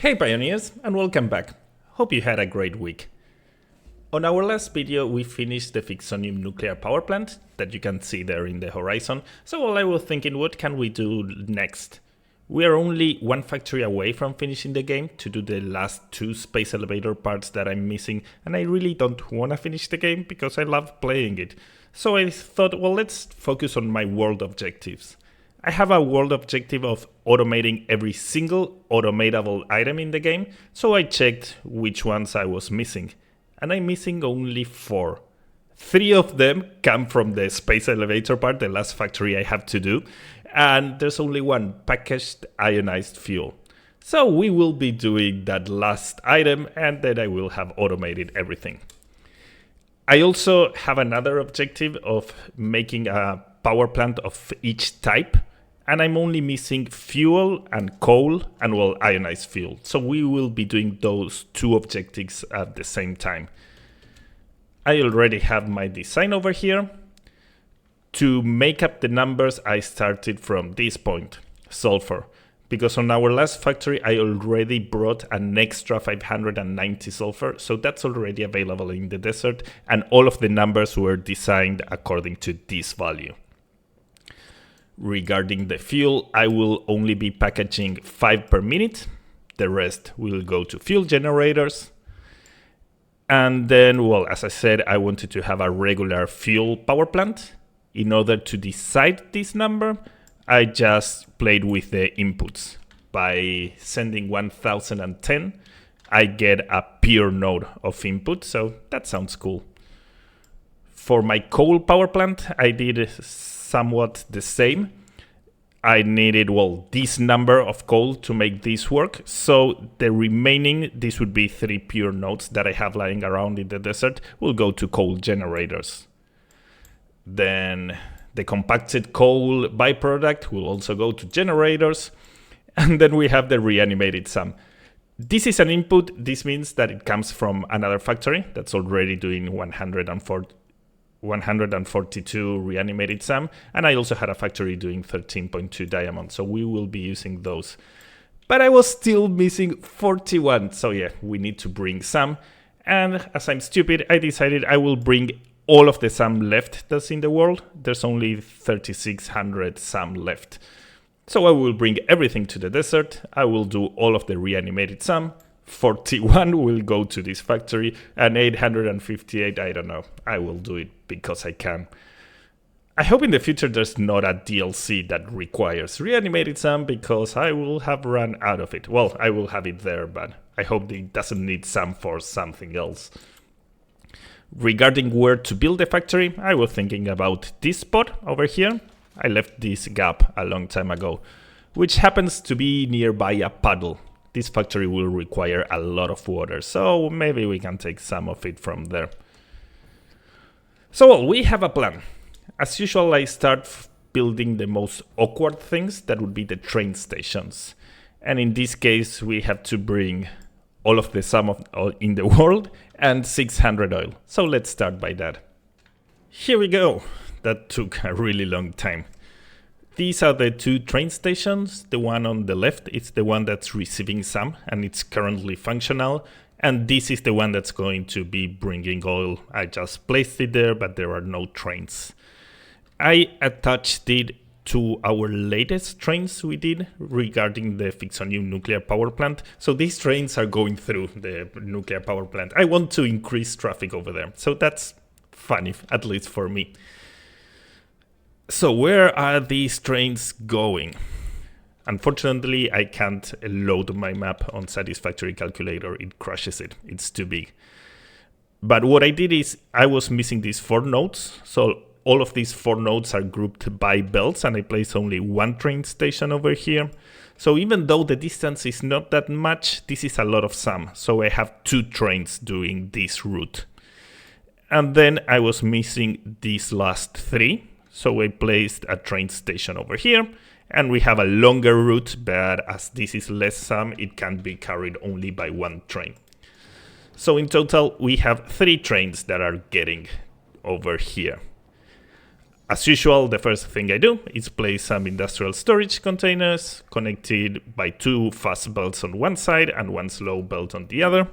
Hey pioneers, and welcome back. Hope you had a great week. On our last video we finished the Fixonium nuclear power plant that you can see there in the horizon, so while I was thinking what can we do next? We are only one factory away from finishing the game to do the last two space elevator parts that I'm missing, and I really don't want to finish the game because I love playing it. So I thought, well, let's focus on my world objectives. I have a world objective of automating every single automatable item in the game, so I checked which ones I was missing. And I'm missing only 4. 3 of them come from the space elevator part, the last factory I have to do, and there's only one, packaged ionized fuel. So we will be doing that last item, and then I will have automated everything. I also have another objective of making a power plant of each type, and I'm only missing fuel and coal and, well, ionized fuel. So we will be doing those 2 objectives at the same time. I already have my design over here. To make up the numbers, I started from this point, sulfur. Because on our last factory, I already brought an extra 590 sulfur, so that's already available in the desert, and all of the numbers were designed according to this value. Regarding the fuel, I will only be packaging 5 per minute. The rest will go to fuel generators. And then, well, as I said, I wanted to have a regular fuel power plant. In order to decide this number, I just played with the inputs. By sending 1010, I get a pure node of input, so that sounds cool. For my coal power plant, I did somewhat the same. I needed, well, this number of coal to make this work, so the remaining, this would be 3 pure nodes that I have lying around in the desert, will go to coal generators. Then the compacted coal byproduct will also go to generators, and then we have the reanimated SAM. This is an input. This means that it comes from another factory that's already doing 142 reanimated SAM, and I also had a factory doing 13.2 diamond, so we will be using those. But I was still missing 41, so yeah, we need to bring SAM, and as I'm stupid, I decided I will bring all of the SAM left that's in the world. There's only 3600 SAM left. So I will bring everything to the desert, I will do all of the reanimated SAM, 41 will go to this factory, and 858, I don't know, I will do it because I can. I hope in the future there's not a DLC that requires reanimated SAM, because I will have run out of it. Well, I will have it there, but I hope it doesn't need SAM for something else. Regarding where to build the factory, I was thinking about this spot over here. I left this gap a long time ago, which happens to be nearby a puddle. This factory will require a lot of water, so maybe we can take some of it from there. So well, we have a plan. As usual, I start building the most awkward things, that would be the train stations. And in this case, we have to bring all of the SAM in the world and 600 oil. So let's start by that. Here we go. That took a really long time. These are the 2 train stations. The one on the left is the one that's receiving SAM, and it's currently functional. And this is the one that's going to be bringing oil. I just placed it there, but there are no trains. I attached it to our latest trains we did regarding the Fixonium nuclear power plant. So these trains are going through the nuclear power plant. I want to increase traffic over there. So that's funny, at least for me. So where are these trains going? Unfortunately, I can't load my map on Satisfactory calculator. It crashes it. It's too big. But what I did is I was missing these 4 nodes. So all of these 4 nodes are grouped by belts, and I place only 1 train station over here. So even though the distance is not that much, this is a lot of SAM. So I have 2 trains doing this route. And then I was missing these last 3. So I placed a train station over here, and we have a longer route, but as this is less SAM, it can be carried only by 1 train. So in total, we have 3 trains that are getting over here. as usual, the first thing I do is place some industrial storage containers connected by 2 fast belts on one side and 1 slow belt on the other.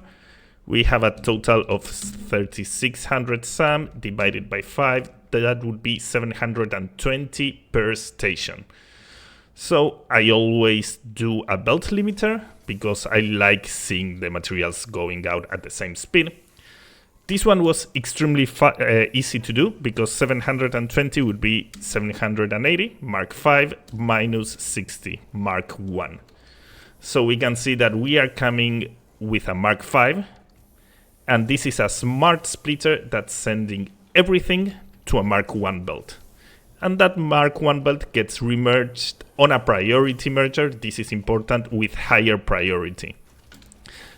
We have a total of 3600 SAM divided by 5. That would be 720 per station. So I always do a belt limiter because I like seeing the materials going out at the same speed. This one was extremely easy to do because 720 would be 780 Mark 5 minus 60 Mark 1. So we can see that we are coming with a Mark 5, and this is a smart splitter that's sending everything to a Mark 1 belt. And that Mark 1 belt gets remerged on a priority merger. This is important, with higher priority.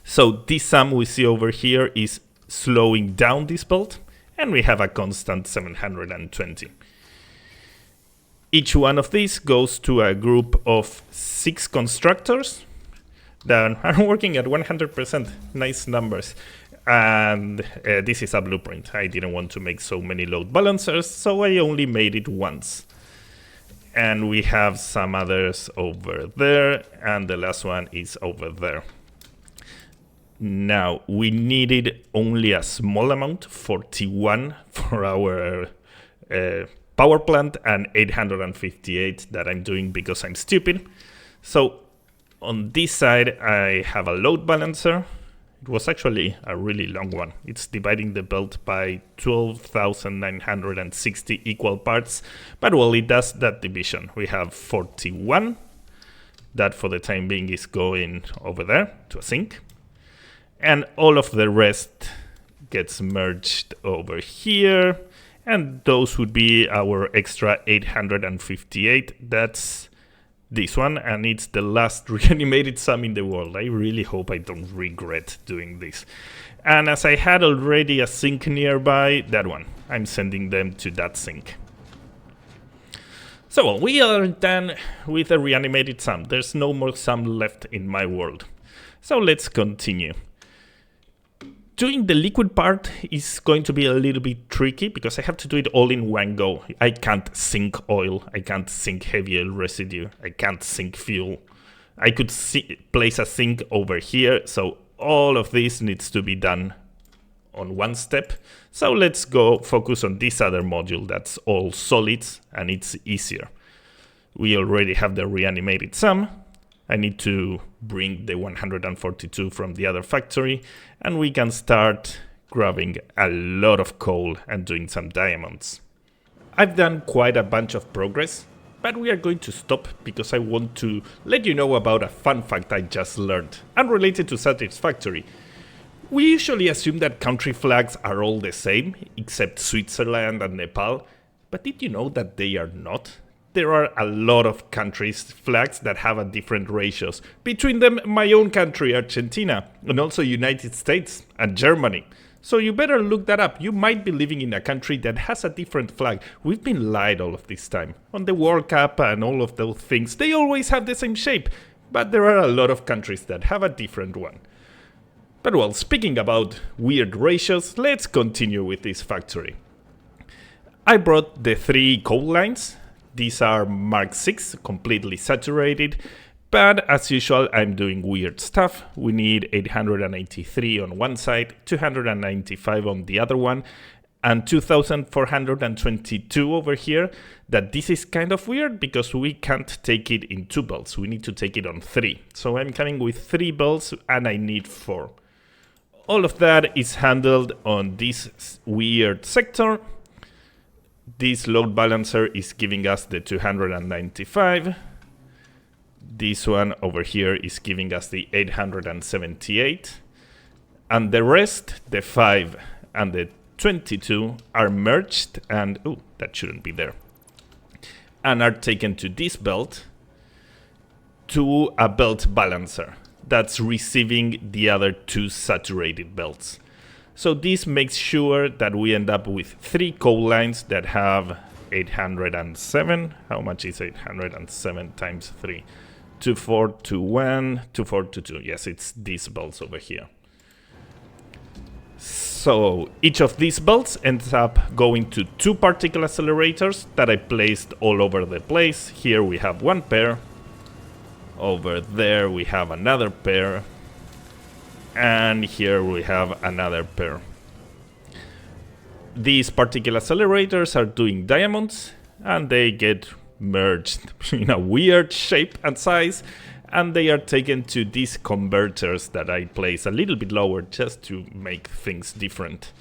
So this sum we see over here is slowing down this belt, and we have a constant 720. Each one of these goes to a group of 6 constructors that are working at 100%. Nice numbers. And this is a blueprint. I didn't want to make so many load balancers, so I only made it once. And we have some others over there, and the last one is over there. Now, we needed only a small amount, 41 for our power plant, and 858 that I'm doing because I'm stupid. So on this side, I have a load balancer. It was actually a really long one. It's dividing the belt by 12,960 equal parts, but well, it does that division. We have 41. That for the time being is going over there to a sink. And all of the rest gets merged over here. And those would be our extra 858. That's this one, and it's the last reanimated sum in the world. I really hope I don't regret doing this. And as I had already a sink nearby, that one, I'm sending them to that sink. So we are done with the reanimated sum. There's no more sum left in my world. So let's continue. Doing the liquid part is going to be a little bit tricky because I have to do it all in one go. I can't sink oil, I can't sink heavy oil residue, I can't sink fuel. I could place a sink over here, so all of this needs to be done on one step. So let's go focus on this other module that's all solids, and it's easier. We already have the reanimated sum. I need to bring the 142 from the other factory, and we can start grabbing a lot of coal and doing some diamonds. I've done quite a bunch of progress, but we are going to stop because I want to let you know about a fun fact I just learned, unrelated to Satisfactory. We usually assume that country flags are all the same, except Switzerland and Nepal, but did you know that they are not? There are a lot of countries' flags that have different ratios. Between them, my own country, Argentina, and also United States and Germany. So you better look that up. You might be living in a country that has a different flag. We've been lied all of this time. On the World Cup and all of those things, they always have the same shape. But there are a lot of countries that have a different one. But well, speaking about weird ratios, let's continue with this factory. I brought the 3 coal lines. These are Mark 6, completely saturated, but as usual, I'm doing weird stuff. We need 883 on one side, 295 on the other one, and 2422 over here. That this is kind of weird because we can't take it in 2 belts. We need to take it on 3. So I'm coming with 3 belts and I need 4. All of that is handled on this weird sector. This load balancer is giving us the 295. This one over here is giving us the 878. And the rest, the 5 and the 22, are merged and, oh, that shouldn't be there, and are taken to this belt, to a belt balancer that's receiving the other 2 saturated belts. So this makes sure that we end up with 3 coal lines that have 807. How much is 807 times 3? 2421, 2422. Yes, it's these belts over here. So each of these belts ends up going to 2 particle accelerators that I placed all over the place. Here we have 1 pair. Over there we have another pair. And here we have another pair. These particle accelerators are doing diamonds, and they get merged in a weird shape and size, and they are taken to these converters that I place a little bit lower just to make things different.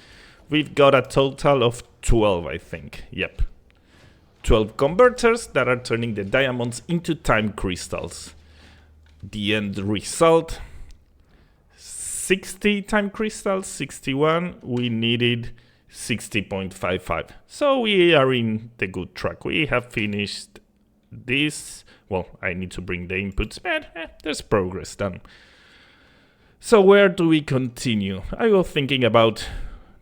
We've got a total of 12, I think. Yep. 12 converters that are turning the diamonds into time crystals. The end result, 60 time crystals, 61. We needed 60.55. So we are in the good track. We have finished this. Well, I need to bring the inputs, but there's progress done. So where do we continue? I was thinking about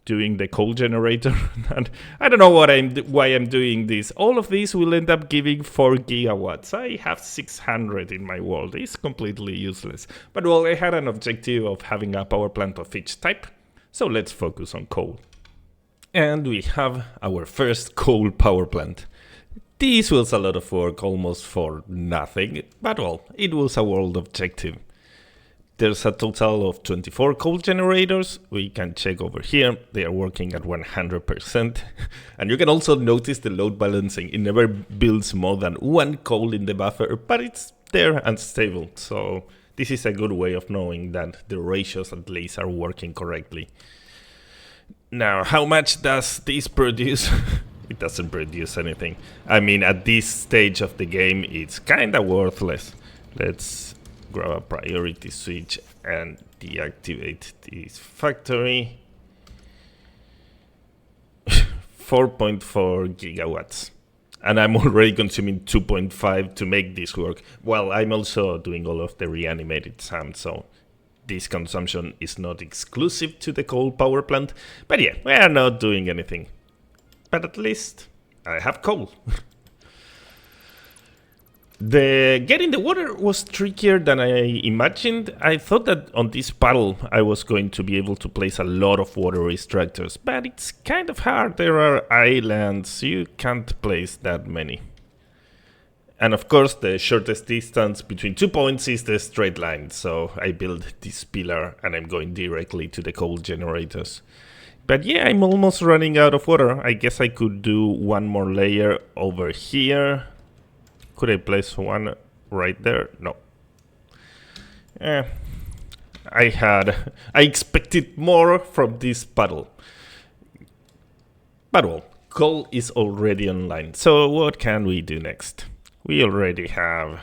doing the coal generator, and I don't know why I'm doing this. All of these will end up giving 4 gigawatts. I have 600 in my world. It's completely useless. But well, I had an objective of having a power plant of each type, so let's focus on coal. And we have our first coal power plant. This was a lot of work, almost for nothing, but well, it was a world objective. There's a total of 24 coal generators. We can check over here. They are working at 100%. And you can also notice the load balancing. It never builds more than 1 coal in the buffer, but it's there and stable. So this is a good way of knowing that the ratios at least are working correctly. Now, how much does this produce? It doesn't produce anything. I mean, at this stage of the game, it's kind of worthless. Let's grab a priority switch and deactivate this factory. 4.4 gigawatts. And I'm already consuming 2.5 to make this work. Well, I'm also doing all of the reanimated sand, so this consumption is not exclusive to the coal power plant. But yeah, we are not doing anything. But at least I have coal. Getting the water was trickier than I imagined. I thought that on this paddle I was going to be able to place a lot of water extractors, but it's kind of hard. There are islands, you can't place that many. And of course the shortest distance between 2 points is the straight line, so I built this pillar and I'm going directly to the coal generators. But yeah, I'm almost running out of water. I guess I could do 1 more layer over here. Could I place 1 right there? No. I expected more from this paddle. But well, coal is already online. So what can we do next? We already have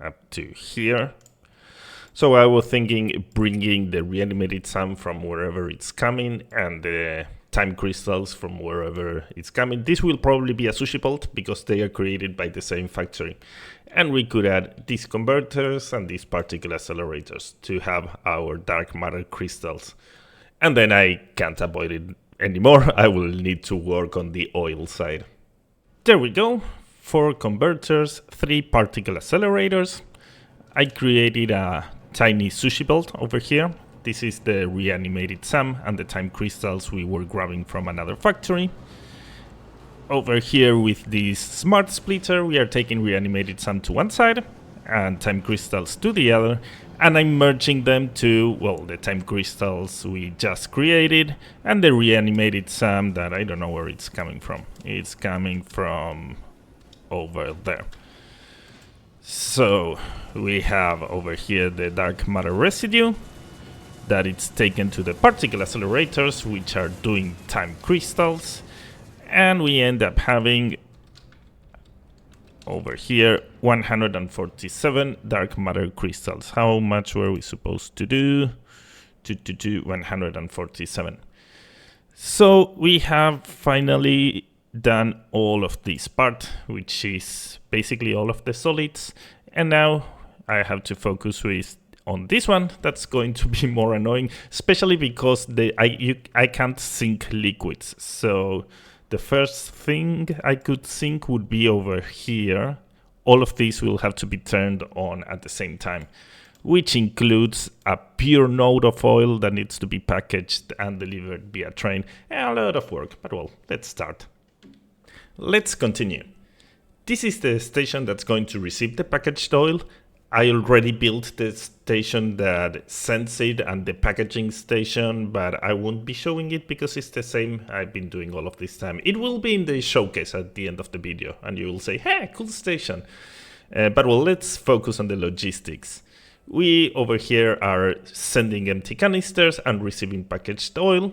up to here. So I was thinking bringing the reanimated sand from wherever it's coming and the time crystals from wherever it's coming. This will probably be a sushi bolt because they are created by the same factory. And we could add these converters and these particle accelerators to have our dark matter crystals. And then I can't avoid it anymore. I will need to work on the oil side. There we go. 4 converters, 3 particle accelerators. I created a tiny sushi belt over here. This is the reanimated SAM and the time crystals we were grabbing from another factory. Over here with this smart splitter, we are taking reanimated SAM to one side and time crystals to the other. And I'm merging them to, well, the time crystals we just created and the reanimated SAM that I don't know where it's coming from. It's coming from over there. So we have over here the dark matter residue that it's taken to the particle accelerators, which are doing time crystals, and we end up having over here 147 dark matter crystals. How much were we supposed to do? 147. So we have finally done all of this part, which is basically all of the solids, and now I have to focus on this one. That's going to be more annoying, especially because I can't sink liquids. So the first thing I could sink would be over here. All of these will have to be turned on at the same time, which includes a pure node of oil that needs to be packaged and delivered via train. A lot of work, but well, let's start. Let's continue. This is the station that's going to receive the packaged oil. I already built the station that sends it and the packaging station, but I won't be showing it because it's the same I've been doing all of this time. It will be in the showcase at the end of the video, and you will say, hey, cool station. But well, let's focus on the logistics. We over here are sending empty canisters and receiving packaged oil.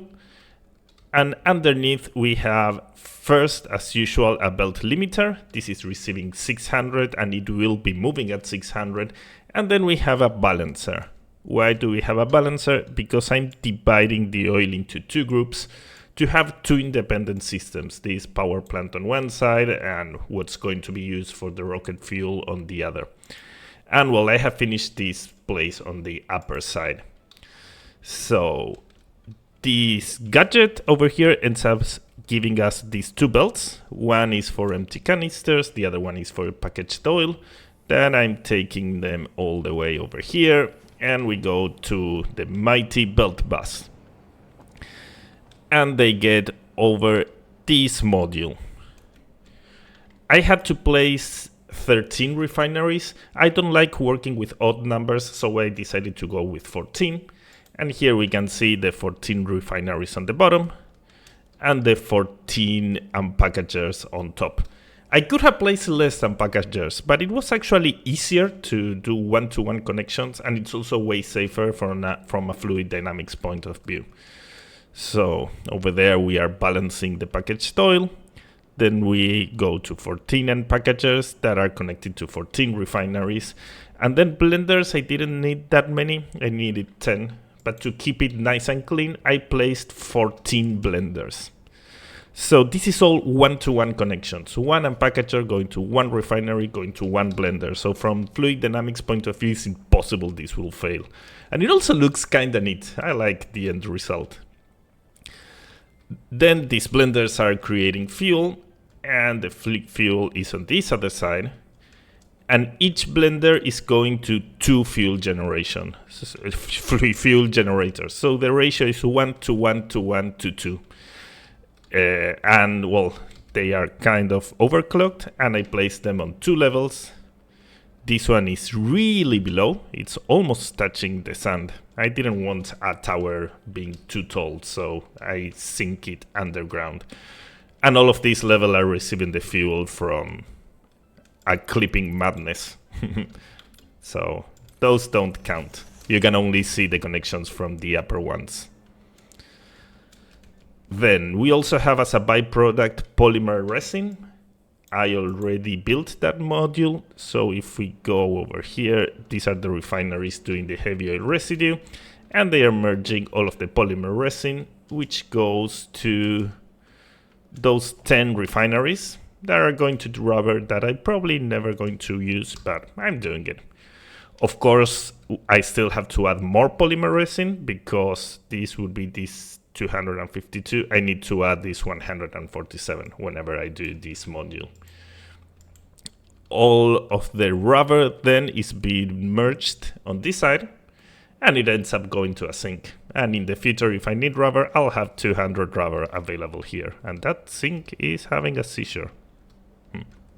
And underneath we have, first, as usual, a belt limiter. This is receiving 600 and it will be moving at 600. And then we have a balancer. Why do we have a balancer? Because I'm dividing the oil into two groups to have two independent systems. This power plant on one side and what's going to be used for the rocket fuel on the other. And well, I have finished this place on the upper side. So this gadget over here ends up giving us these two belts. One is for empty canisters, the other one is for packaged oil. Then I'm taking them all the way over here, and we go to the mighty belt bus. And they get over this module. I had to place 13 refineries. I don't like working with odd numbers, so I decided to go with 14. And here we can see the 14 refineries on the bottom and the 14 unpackagers on top. I could have placed less unpackagers, but it was actually easier to do one-to-one connections, and it's also way safer from a fluid dynamics point of view. So over there we are balancing the packaged oil. Then we go to 14 unpackagers that are connected to 14 refineries. And then blenders, I didn't need that many, I needed 10. But to keep it nice and clean, I placed 14 blenders. So this is all one-to-one connections. One unpackager going to one refinery, going to one blender. So from fluid dynamics point of view, it's impossible this will fail. And it also looks kind of neat. I like the end result. Then these blenders are creating fuel, and the fuel is on this other side. And each blender is going to two fuel generation, fuel generators. So the ratio is 1 to 1 to 1 to 2. And well, they are kind of overclocked, and I placed them on two levels. This one is really below. It's almost touching the sand. I didn't want a tower being too tall, so I sink it underground. And all of these levels are receiving the fuel from a clipping madness. So those don't count. You can only see the connections from the upper ones. Then we also have as a byproduct polymer resin. I already built that module. So if we go over here, these are the refineries doing the heavy oil residue, and they are merging all of the polymer resin, which goes to those 10 refineries that are going to do rubber that I'm probably never going to use, but I'm doing it. Of course, I still have to add more polymer resin because this would be this 252. I need to add this 147 whenever I do this module. All of the rubber then is being merged on this side, and it ends up going to a sink. And in the future, if I need rubber, I'll have 200 rubber available here. And that sink is having a seizure.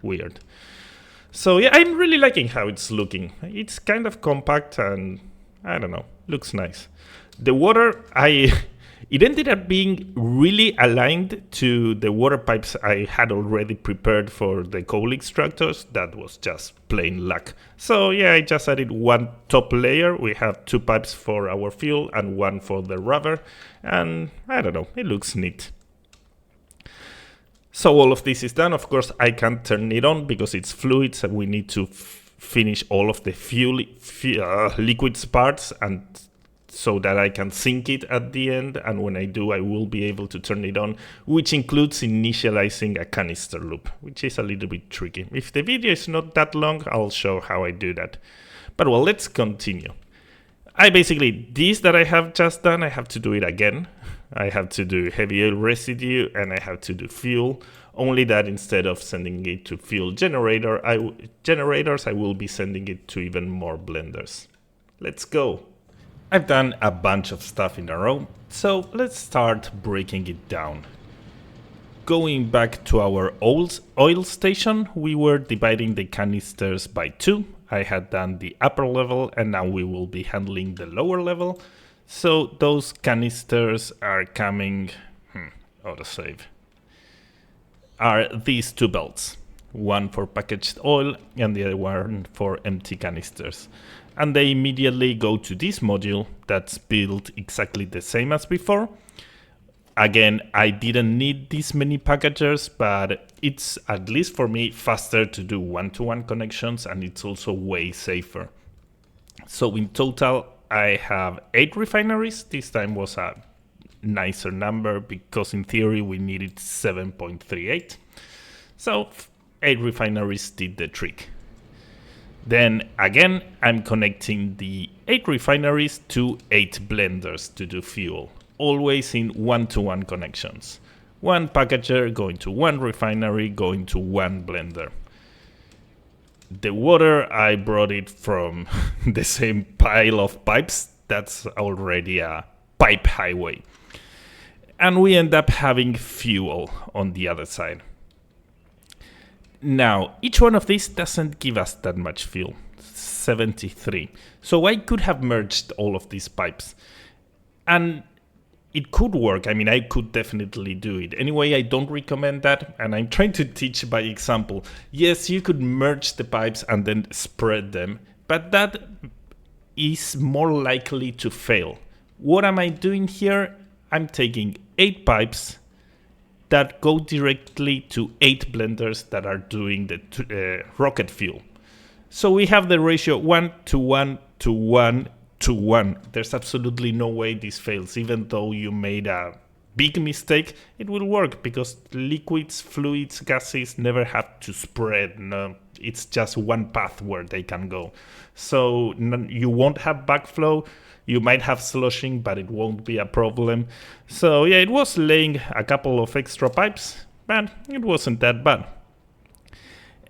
Weird. So yeah, I'm really liking how it's looking. It's kind of compact and I don't know, looks nice. The water, it ended up being really aligned to the water pipes I had already prepared for the coal extractors. That was just plain luck. So yeah, I just added one top layer. We have two pipes for our fuel and one for the rubber. And I don't know, it looks neat. So all of this is done. Of course, I can't turn it on because it's fluid, so we need to finish all of the liquids parts, and so that I can sink it at the end. And when I do, I will be able to turn it on, which includes initializing a canister loop, which is a little bit tricky. If the video is not that long, I'll show how I do that. But well, let's continue. This that I have just done, I have to do it again. I have to do heavy oil residue and I have to do fuel. Only that instead of sending it to fuel generators, I will be sending it to even more blenders. Let's go. I've done a bunch of stuff in a row, so let's start breaking it down. Going back to our oil station, we were dividing the canisters by 2. I had done the upper level, and now we will be handling the lower level. So those canisters are coming, autosave, are these 2 belts. One for packaged oil and the other one for empty canisters. And they immediately go to this module that's built exactly the same as before. Again, I didn't need this many packagers, but it's, at least for me, faster to do one-to-one connections, and it's also way safer. So in total, I have 8 refineries. This time was a nicer number because in theory we needed 7.38. So 8 refineries did the trick. Then again, I'm connecting the 8 refineries to 8 blenders to do fuel, always in one-to-one connections. One packager going to one refinery, going to one blender. The water, I brought it from the same pile of pipes. That's already a pipe highway. And we end up having fuel on the other side. Now, each one of these doesn't give us that much fuel, 73. So I could have merged all of these pipes. And it could work. I mean, I could definitely do it. Anyway, I don't recommend that. And I'm trying to teach by example. Yes, you could merge the pipes and then spread them, but that is more likely to fail. What am I doing here? I'm taking 8 pipes that go directly to 8 blenders that are doing the rocket fuel. So we have the ratio 1 to 1 to 1 to 1. There's absolutely no way this fails. Even though you made a big mistake, it will work because liquids, fluids, gases never have to spread. No, it's just one path where they can go. So you won't have backflow. You might have sloshing, but it won't be a problem. So yeah, it was laying a couple of extra pipes, but it wasn't that bad.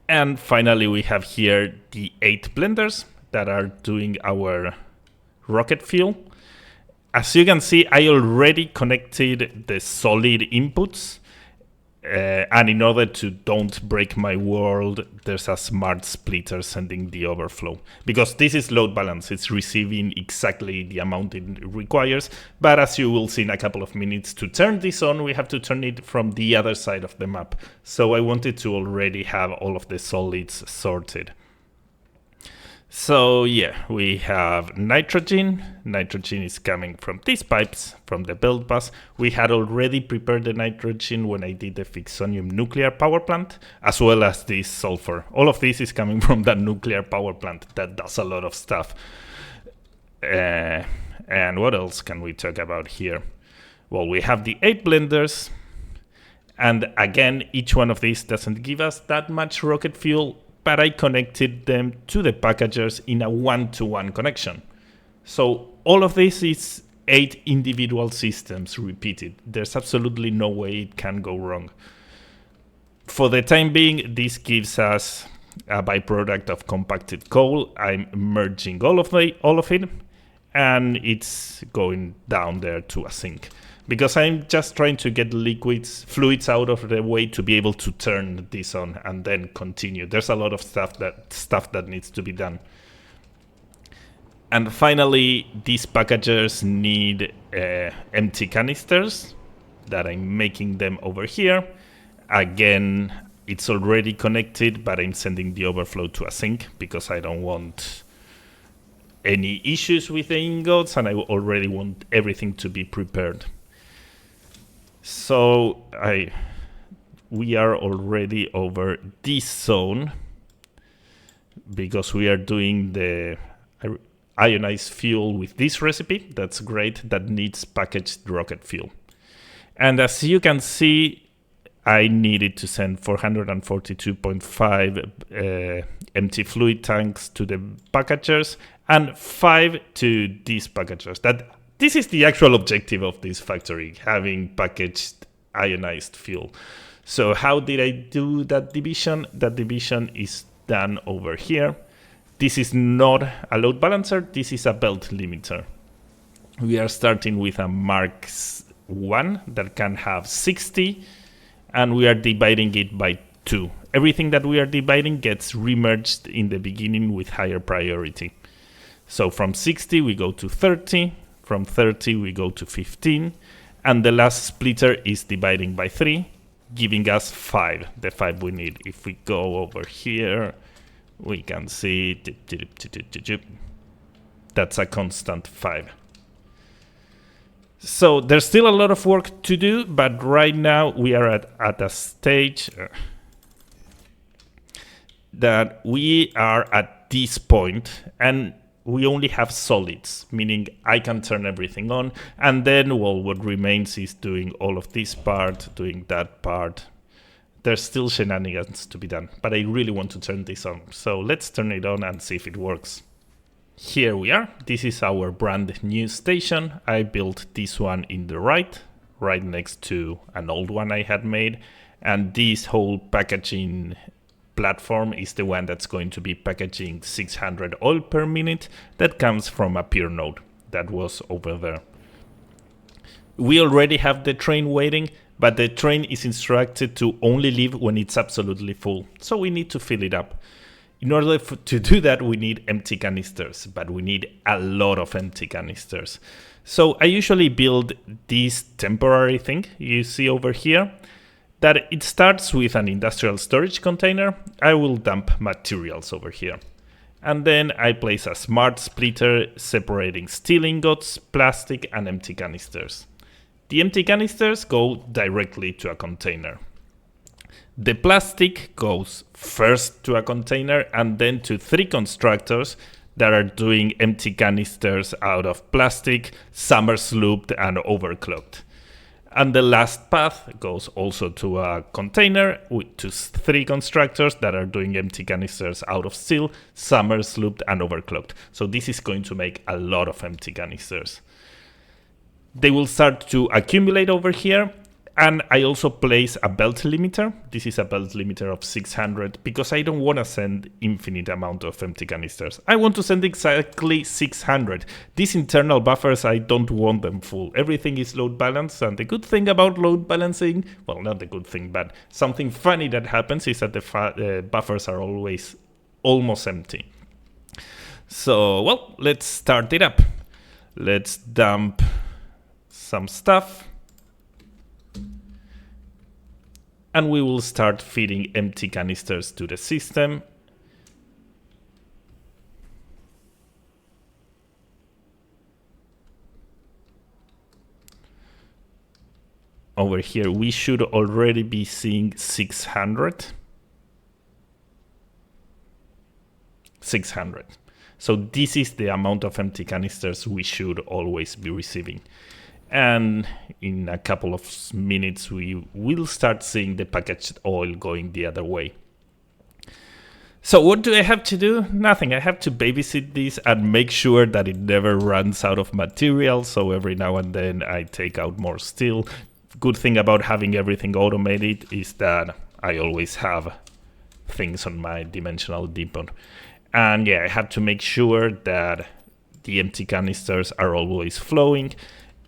And finally, we have here the 8 blenders that are doing our rocket fuel. As you can see, I already connected the solid inputs. And in order to don't break my world, there's a smart splitter sending the overflow. Because this is load balance, it's receiving exactly the amount it requires. But as you will see in a couple of minutes, to turn this on, we have to turn it from the other side of the map. So I wanted to already have all of the solids sorted. So yeah, we have nitrogen. Nitrogen is coming from these pipes, from the belt bus. We had already prepared the nitrogen when I did the Fixonium nuclear power plant, as well as this sulfur. All of this is coming from that nuclear power plant that does a lot of stuff. And what else can we talk about here? Well, we have the 8 blenders. And again, each one of these doesn't give us that much rocket fuel, but I connected them to the packagers in a one-to-one connection. So all of this is 8 individual systems repeated. There's absolutely no way it can go wrong. For the time being, this gives us a byproduct of compacted coal. I'm merging all of it, and it's going down there to a sink. Because I'm just trying to get fluids out of the way to be able to turn this on and then continue. There's a lot of stuff that needs to be done. And finally, these packagers need empty canisters that I'm making them over here. Again, it's already connected, but I'm sending the overflow to a sink because I don't want any issues with the ingots, and I already want everything to be prepared. So we are already over this zone because we are doing the ionized fuel with this recipe. That's great. That needs packaged rocket fuel. And as you can see, I needed to send 442.5 empty fluid tanks to the packagers and 5 to these packagers. This is the actual objective of this factory, having packaged ionized fuel. So how did I do that division? That division is done over here. This is not a load balancer, this is a belt limiter. We are starting with a Mark 1 that can have 60, and we are dividing it by 2. Everything that we are dividing gets remerged in the beginning with higher priority. So from 60 we go to 30, from 30 we go to 15, and the last splitter is dividing by 3, giving us 5, the 5 we need. If we go over here, we can see that's a constant 5. So there's still a lot of work to do, but right now we are at a stage that we are at this point, and we only have solids, meaning I can turn everything on, and then, well, what remains is doing all of this part, doing that part. There's still shenanigans to be done, but I really want to turn this on. So let's turn it on and see if it works. Here we are. This is our brand new station. I built this one in the right next to an old one I had made. And this whole packaging platform is the one that's going to be packaging 600 oil per minute that comes from a peer node that was over there. We already have the train waiting, but the train is instructed to only leave when it's absolutely full. So we need to fill it up. In order to do that, we need empty canisters, but we need a lot of empty canisters. So I usually build this temporary thing you see over here, that it starts with an industrial storage container. I will dump materials over here. And then I place a smart splitter separating steel ingots, plastic, and empty canisters. The empty canisters go directly to a container. The plastic goes first to a container and then to 3 constructors that are doing empty canisters out of plastic, summer-slooped, and overclocked. And the last path goes also to a container to 3 constructors that are doing empty canisters out of steel, summer-slooped, and overclocked. So this is going to make a lot of empty canisters. They will start to accumulate over here, and I also place a belt limiter. This is a belt limiter of 600 because I don't want to send infinite amount of empty canisters. I want to send exactly 600. These internal buffers, I don't want them full. Everything is load balanced, and the good thing about load balancing, well, not the good thing, but something funny that happens is that the buffers are always almost empty. So, well, let's start it up. Let's dump some stuff, and we will start feeding empty canisters to the system. Over here we should already be seeing 600. So this is the amount of empty canisters we should always be receiving. And in a couple of minutes, we will start seeing the packaged oil going the other way. So what do I have to do? Nothing. I have to babysit this and make sure that it never runs out of material. So every now and then I take out more steel. Good thing about having everything automated is that I always have things on my dimensional depot. And yeah, I have to make sure that the empty canisters are always flowing.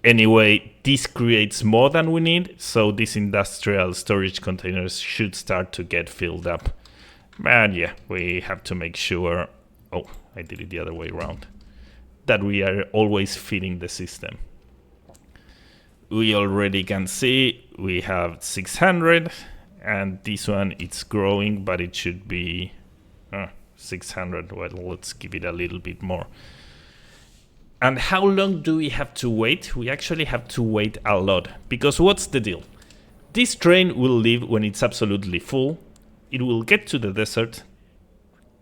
Anyway, this creates more than we need, so these industrial storage containers should start to get filled up. And yeah, we have to make sure, oh, I did it the other way around, that we are always feeding the system. We already can see we have 600, and this one, it's growing, but it should be 600. Well, let's give it a little bit more. And how long do we have to wait? We actually have to wait a lot, because what's the deal? This train will leave when it's absolutely full. It will get to the desert,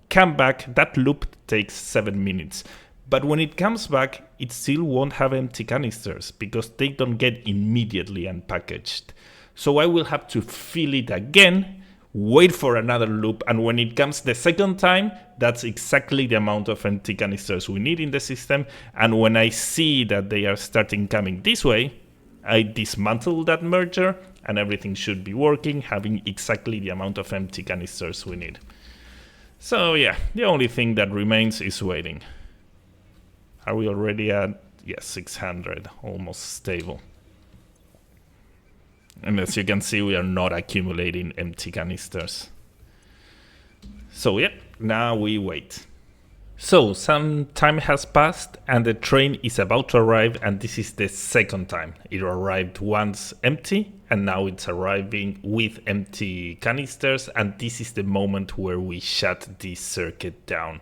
come back. That loop takes 7 minutes. But when it comes back, it still won't have empty canisters because they don't get immediately unpackaged. So I will have to fill it again, wait for another loop, and when it comes the second time, that's exactly the amount of empty canisters we need in the system. And when I see that they are starting coming this way, I dismantle that merger and everything should be working, having exactly the amount of empty canisters we need. So yeah, the only thing that remains is waiting. Are we already at, yes, 600, almost stable. And as you can see, we are not accumulating empty canisters. So yeah, now we wait. So some time has passed and the train is about to arrive, and this is the second time. It arrived once empty and now it's arriving with empty canisters, and this is the moment where we shut this circuit down.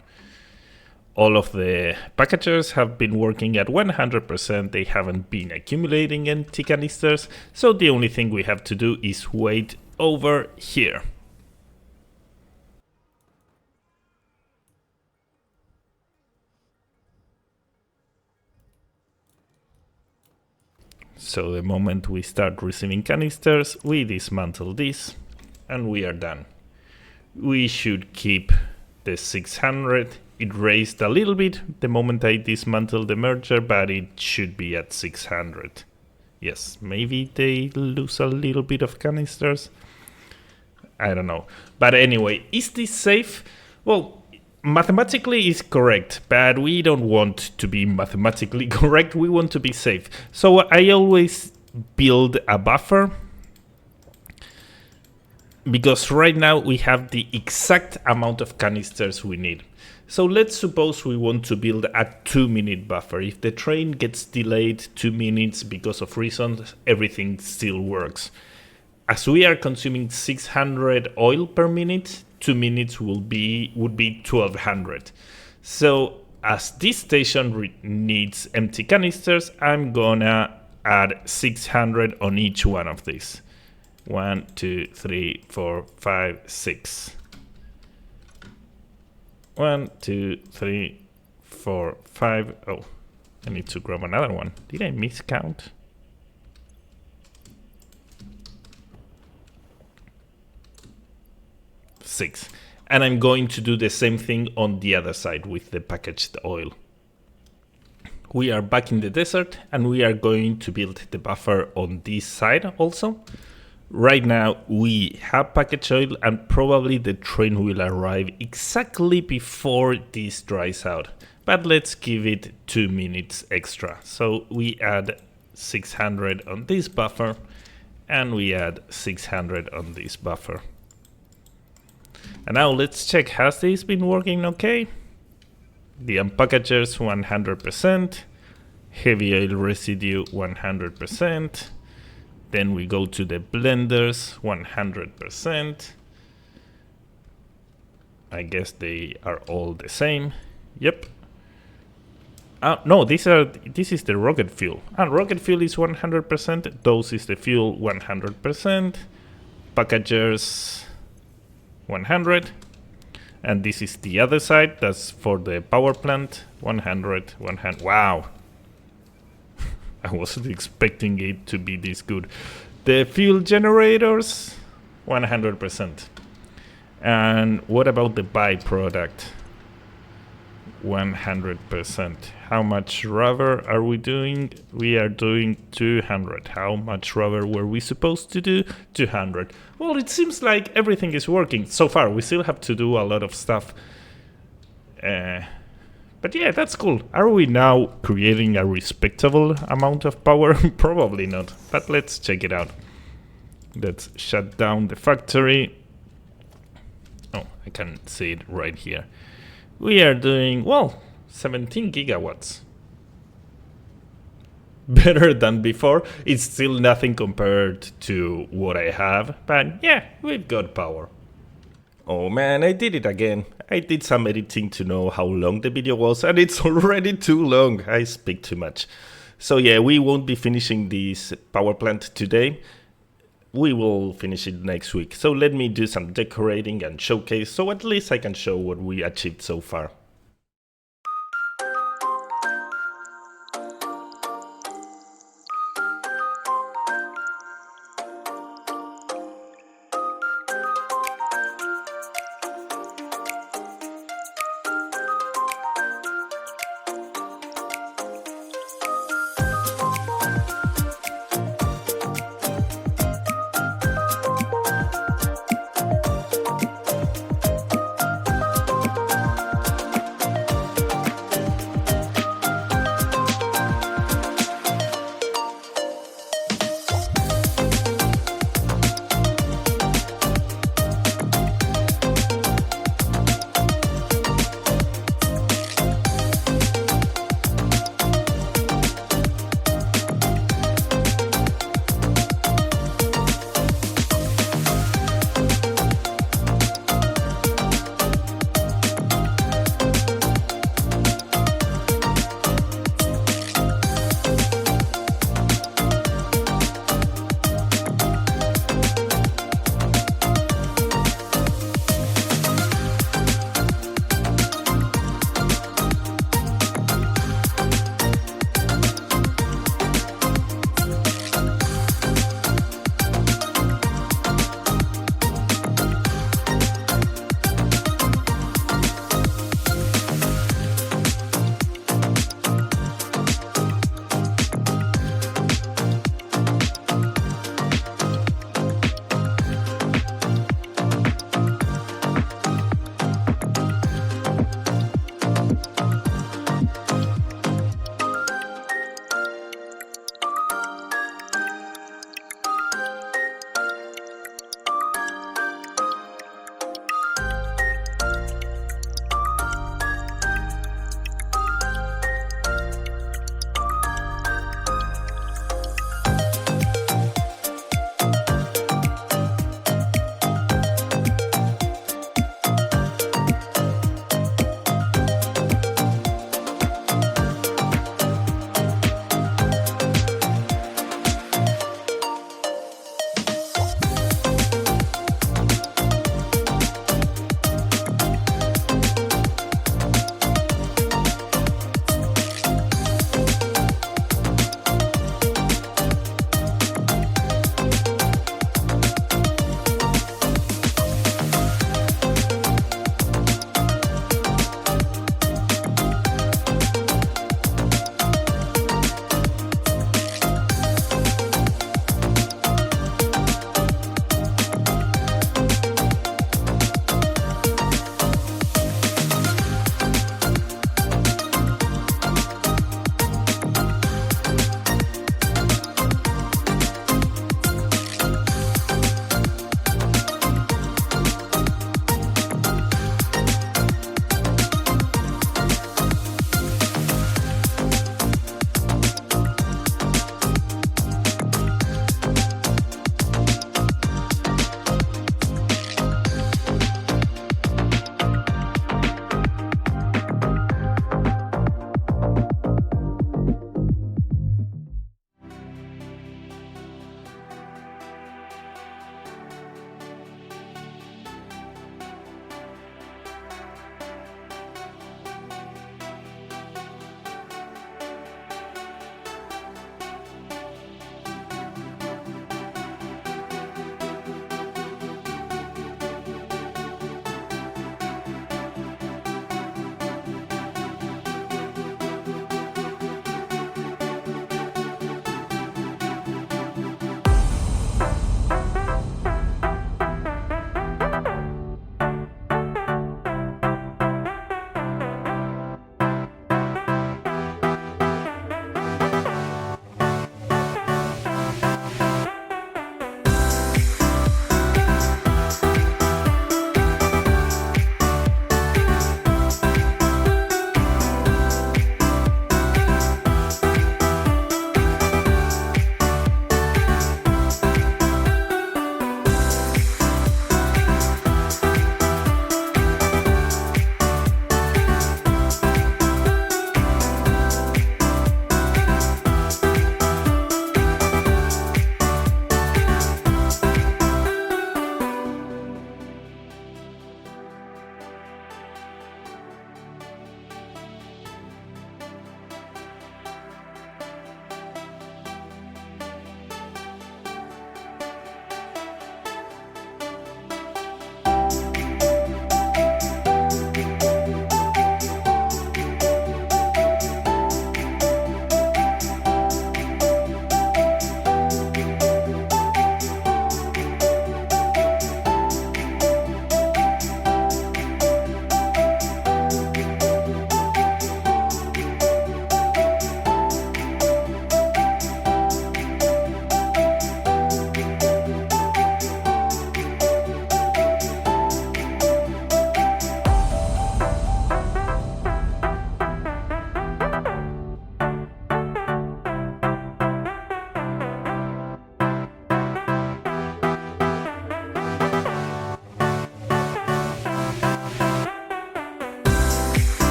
All of the packagers have been working at 100%, they haven't been accumulating empty canisters, so the only thing we have to do is wait over here. So the moment we start receiving canisters, we dismantle this and we are done. We should keep the 600. It raised a little bit the moment I dismantled the merger, but it should be at 600. Yes, maybe they lose a little bit of canisters. I don't know. But anyway, is this safe? Well, mathematically is correct, but we don't want to be mathematically correct, we want to be safe. So I always build a buffer, because right now we have the exact amount of canisters we need. So let's suppose we want to build a 2-minute buffer. If the train gets delayed 2 minutes because of reasons, everything still works. As we are consuming 600 oil per minute, 2 minutes would be 1200. So as this station needs empty canisters, I'm gonna add 600 on each one of these. 1, 2, 3, 4, 5, 6. 1, 2, 3, 4, 5. Oh, I need to grab another one. Did I miscount? Six. And I'm going to do the same thing on the other side with the packaged oil. We are back in the desert and we are going to build the buffer on this side also. Right now we have packaged oil and probably the train will arrive exactly before this dries out. But let's give it 2 minutes extra. So we add 600 on this buffer and we add 600 on this buffer. And now let's check, has this been working okay? The unpackagers 100%, heavy oil residue 100%, then we go to the blenders 100%. I guess they are all the same. Yep. No, this is the rocket fuel. And rocket fuel is 100%, those is the fuel 100%, packagers 100, and this is the other side, that's for the power plant, 100, 100. Wow, I wasn't expecting it to be this good. The fuel generators 100%. And what about the byproduct? 100%. How much rubber are we doing? We are doing 200. How much rubber were we supposed to do? 200. Well, it seems like everything is working so far. We still have to do a lot of stuff. But yeah, that's cool. Are we now creating a respectable amount of power? Probably not, but let's check it out. Let's shut down the factory. Oh, I can see it right here. We are doing, well, 17 gigawatts. Better than before. It's still nothing compared to what I have, but yeah, we've got power. Oh man, I did it again. I did some editing to know how long the video was, and it's already too long. I speak too much. So yeah, we won't be finishing this power plant today. We will finish it next week. So let me do some decorating and showcase, so at least I can show what we achieved so far.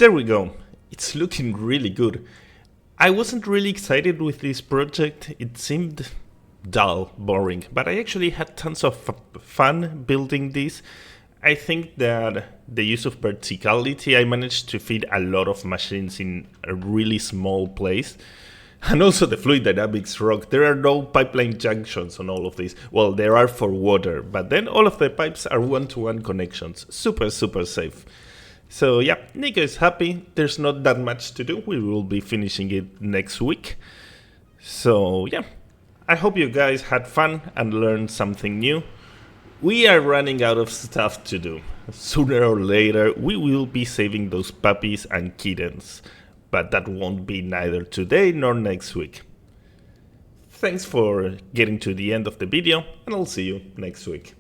There we go. It's looking really good. I wasn't really excited with this project. It seemed dull, boring, but I actually had tons of fun building this. I think that the use of verticality, I managed to fit a lot of machines in a really small place. And also the fluid dynamics rock. There are no pipeline junctions on all of these. Well, there are for water, but then all of the pipes are one-to-one connections. Super, super safe. So yeah, Nico is happy. There's not that much to do. We will be finishing it next week. So yeah, I hope you guys had fun and learned something new. We are running out of stuff to do. Sooner or later, we will be saving those puppies and kittens. But that won't be neither today nor next week. Thanks for getting to the end of the video, and I'll see you next week.